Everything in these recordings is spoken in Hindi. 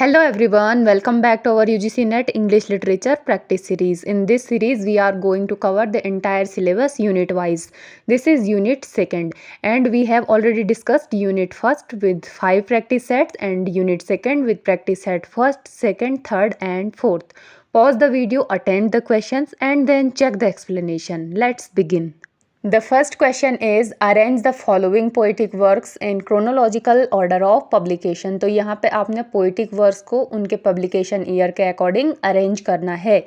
Hello everyone, welcome back to our UGC NET English Literature Practice Series. In this series, we are going to cover the entire syllabus unit wise. This is unit 2nd and we have already discussed unit 1st with 5 practice sets and unit 2nd with practice set 1st, 2nd, 3rd and 4th. Pause the video, attend the questions and then check the explanation. Let's begin. The first question is arrange the following poetic works in chronological order of publication. तो यहाँ पे आपने poetic works को उनके publication year के according arrange करना है.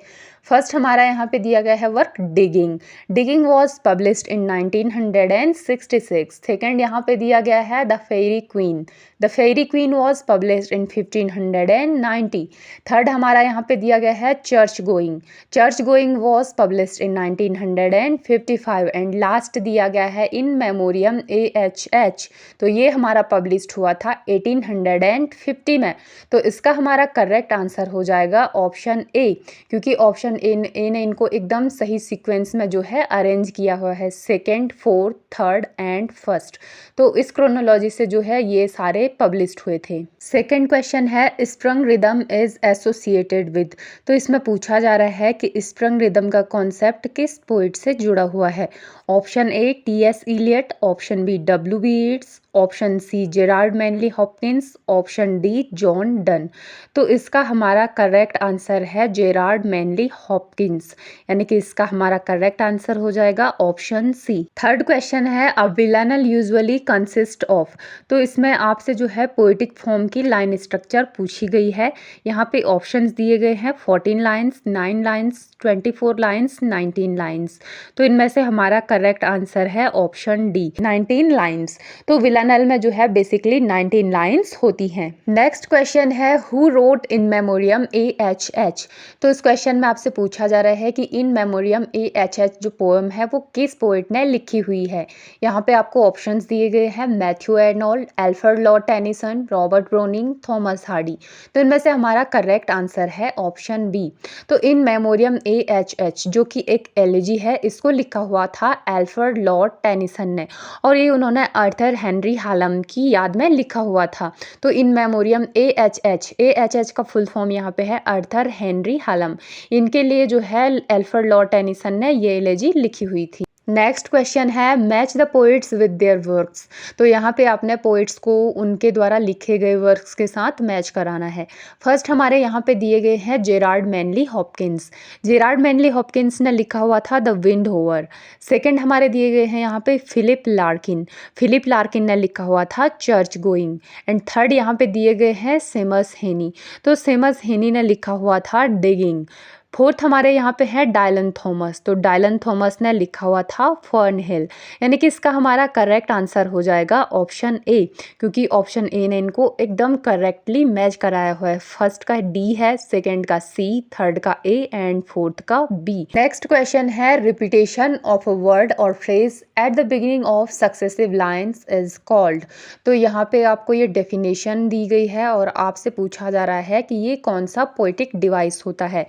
फर्स्ट हमारा यहाँ पे दिया गया है work digging. Digging was published in 1966. Second यहाँ पे दिया गया है the fairy queen. The fairy queen was published in 1590. Third हमारा यहाँ पे दिया गया है church going. Church going was published in 1955. And last दिया गया है इन मेमोरियम AHH. तो ये हमारा पब्लिश्ड हुआ था 1850 में. तो इसका हमारा करेक्ट आंसर हो जाएगा ऑप्शन ए, क्योंकि ऑप्शन ए ने इनको एकदम सही सीक्वेंस में जो है अरेंज किया हुआ है, second, fourth, third and first. तो इस क्रोनोलॉजी से जो है ये सारे पब्लिश्ड हुए थे. सेकेंड क्वेश्चन है sprung rhythm is associated with. तो इसमें पूछा जा रहा है कि स्प्रंग रिदम का कॉन्सेप्ट किस पोइट से जुड़ा हुआ है. Option A T.S. Eliot, option B W.B. Yeats, option C Gerard Manley Hopkins, option D John Donne. तो इसका हमारा करेक्ट आंसर है जेरार्ड मैनली हॉपकिंस, यानी कि इसका हमारा करेक्ट आंसर हो जाएगा ऑप्शन सी. थर्ड क्वेश्चन है अ विलानल यूजुअली कंसिस्ट ऑफ. तो इसमें आपसे जो है पोएटिक फॉर्म की लाइन स्ट्रक्चर पूछी गई है. यहाँ पे ऑप्शंस दिए गए हैं 14 लाइन्स, 9 लाइन्स, 24 लाइन्स, 19 लाइन्स. तो इनमें से हमारा करेक्ट आंसर है ऑप्शन डी 19 लाइन्स. तो विलानल में जो है बेसिकली 19 लाइन्स होती हैं. नेक्स्ट क्वेश्चन है who wrote in memoriam AHH. तो इस क्वेश्चन में आपसे पूछा जा रहा है कि इन मेमोरियम AHH जो पोएम है वो किस पोएट ने लिखी हुई है. यहाँ पे आपको ऑप्शंस दिए गए हैं Matthew Arnold, Alfred Lord Tennyson, Robert Browning, Thomas Hardy. तो इनमें से हमारा करेक्ट आंसर है ऑप्शन बी. तो इन मेमोरियम AHH जो कि एक एलिजी है, इसको लिखा हुआ था एल्फ्रेड लॉर्ड टेनिसन ने, और ये उन्होंने आर्थर हेनरी हालम की याद में लिखा हुआ था. तो इन मेमोरियम AHH का फुल फॉर्म यहाँ पे है आर्थर हेनरी हालम. इनके लिए जो है एल्फ्रेड लॉर्ड टेनिसन ने ये एलिजी लिखी हुई थी. नेक्स्ट क्वेश्चन है match the poets with their works. तो यहाँ पे आपने पोइट्स को उनके द्वारा लिखे गए वर्क्स के साथ मैच कराना है. फर्स्ट हमारे यहाँ पे दिए गए हैं Gerard Manley Hopkins. Gerard Manley Hopkins ने लिखा हुआ था द विंड होवर. सेकेंड हमारे दिए गए हैं यहाँ पे फिलिप लार्किन. फिलिप लार्किन ने लिखा हुआ था चर्च गोइंग. एंड थर्ड यहाँ पे दिए गए हैं सेमस हेनी. तो सेमस हेनी ने लिखा हुआ था डिगिंग. फोर्थ हमारे यहाँ पे है डायलन थॉमस. तो डायलन थॉमस ने लिखा हुआ था फर्न हिल, यानी कि इसका हमारा करेक्ट आंसर हो जाएगा ऑप्शन ए, क्योंकि ऑप्शन ए ने इनको एकदम करेक्टली मैच कराया हुआ है. फर्स्ट का डी है, सेकंड का सी, थर्ड का ए एंड फोर्थ का बी. नेक्स्ट क्वेश्चन है रिपीटेशन ऑफ अ वर्ड और phrase at the beginning of successive lines is called. तो यहाँ पे आपको ये डेफिनेशन दी गई है और आपसे पूछा जा रहा है कि ये कौन सा पोएटिक डिवाइस होता है.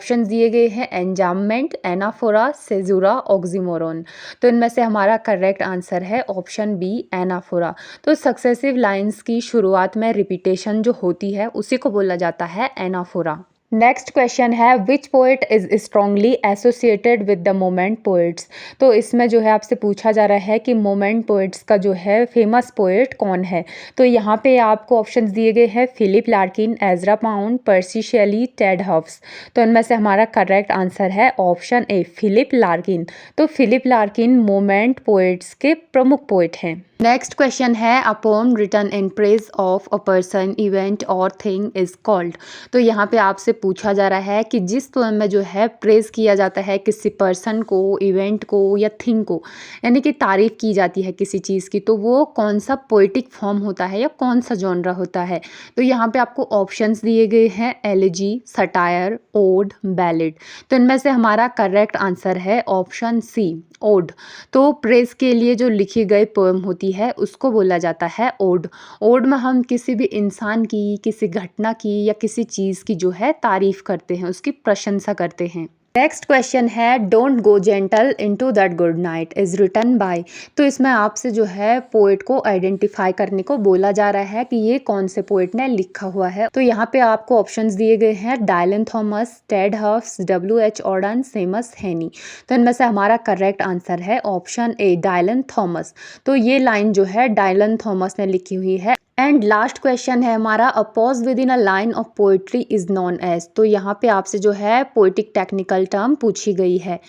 ऑप्शंस दिए गए हैं एंजाममेंट, एनाफोरा, सेजुरा, ऑक्सीमोरन. तो इनमें से हमारा करेक्ट आंसर है ऑप्शन बी एनाफोरा. तो सक्सेसिव लाइंस की शुरुआत में रिपीटेशन जो होती है उसी को बोला जाता है एनाफोरा. नेक्स्ट क्वेश्चन है which poet is strongly associated with the movement poets. तो इसमें जो है आपसे पूछा जा रहा है कि मोमेंट पोएट्स का जो है फेमस पोएट कौन है. तो यहाँ पे आपको ऑप्शंस दिए गए हैं Philip Larkin, Ezra Pound, Percy Shelley, Ted Hughes. तो इनमें से हमारा करेक्ट आंसर है ऑप्शन ए फिलिप लार्किन. तो फिलिप लार्किन मोमेंट पोएट्स के प्रमुख पोएट हैं. नेक्स्ट क्वेश्चन है a poem written in praise of a person, event और थिंग इज कॉल्ड. तो यहाँ पे आपसे पूछा जा रहा है कि जिस पोएम में जो है प्रेज किया जाता है किसी पर्सन को, इवेंट को या थिंग को, यानी कि तारीफ की जाती है किसी चीज़ की, तो वो कौन सा पोएटिक फॉर्म होता है या कौन सा जॉनरा होता है. तो यहाँ पे आपको ऑप्शंस दिए गए हैं एलिजी, सटायर, ओड, बैलेड. तो इनमें से हमारा करेक्ट आंसर है ऑप्शन सी ओड. तो प्रेज के लिए जो लिखी गई पोएम होती है उसको बोला जाता है ओड. ओड में हम किसी भी इंसान की, किसी घटना की या किसी चीज़ की जो है तारीफ करते हैं, उसकी प्रशंसा करते हैं. नेक्स्ट क्वेश्चन है don't go gentle into that good night is written by. तो इसमें आपसे जो है पोएट को आइडेंटिफाई करने को बोला जा रहा है कि ये कौन से पोएट ने लिखा हुआ है। तो यहाँ पे आपको ऑप्शंस दिए गए हैं Dylan Thomas, Ted Hughes, W.H. Auden, Seamus Heaney. तो इनमें से हमारा करेक्ट आंसर है ऑप्शन ए डायलन थॉमस। तो ये लाइन जो है डायलन थॉमस ने लिखी हुई है। एंड लास्ट क्वेश्चन है हमारा a pause within a line of poetry is known as. तो यहाँ पे आपसे जो है पोएटिक टेक्निकल टर्म पूछी गई है।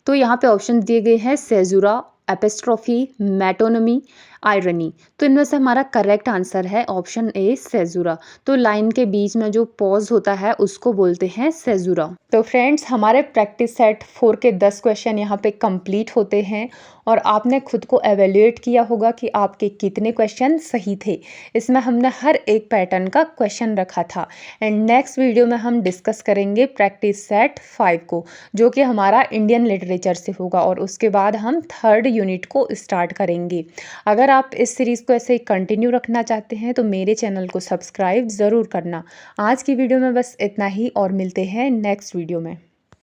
तो यहाँ पे ऑप्शन दिए गए हैं सेजुरा, एपिस्ट्रोफी, मेटोनमी, आयरनी। तो इनमें से हमारा करेक्ट आंसर है ऑप्शन ए सेजुरा। तो लाइन के बीच में जो पॉज होता है उसको बोलते हैं सेजुरा। तो फ्रेंड्स हमारे प्रैक्टिस सेट 4 के 10 क्वेश्चन यहाँ पे कंप्लीट होते हैं और आपने खुद को एवेल्यूएट किया होगा कि आपके कितने क्वेश्चन सही थे। इसमें हमने हर एक पैटर्न का क्वेश्चन रखा था। एंड नेक्स्ट वीडियो में हम डिस्कस करेंगे प्रैक्टिस सेट 5 को, जो कि हमारा इंडियन लिटरेचर से होगा और उसके बाद हम 3rd यूनिट को स्टार्ट करेंगे। अगर आप इस सीरीज़ को ऐसे ही कंटिन्यू रखना चाहते हैं तो मेरे चैनल को सब्सक्राइब ज़रूर करना। आज की वीडियो में बस इतना ही और मिलते हैं नेक्स्ट वीडियो में।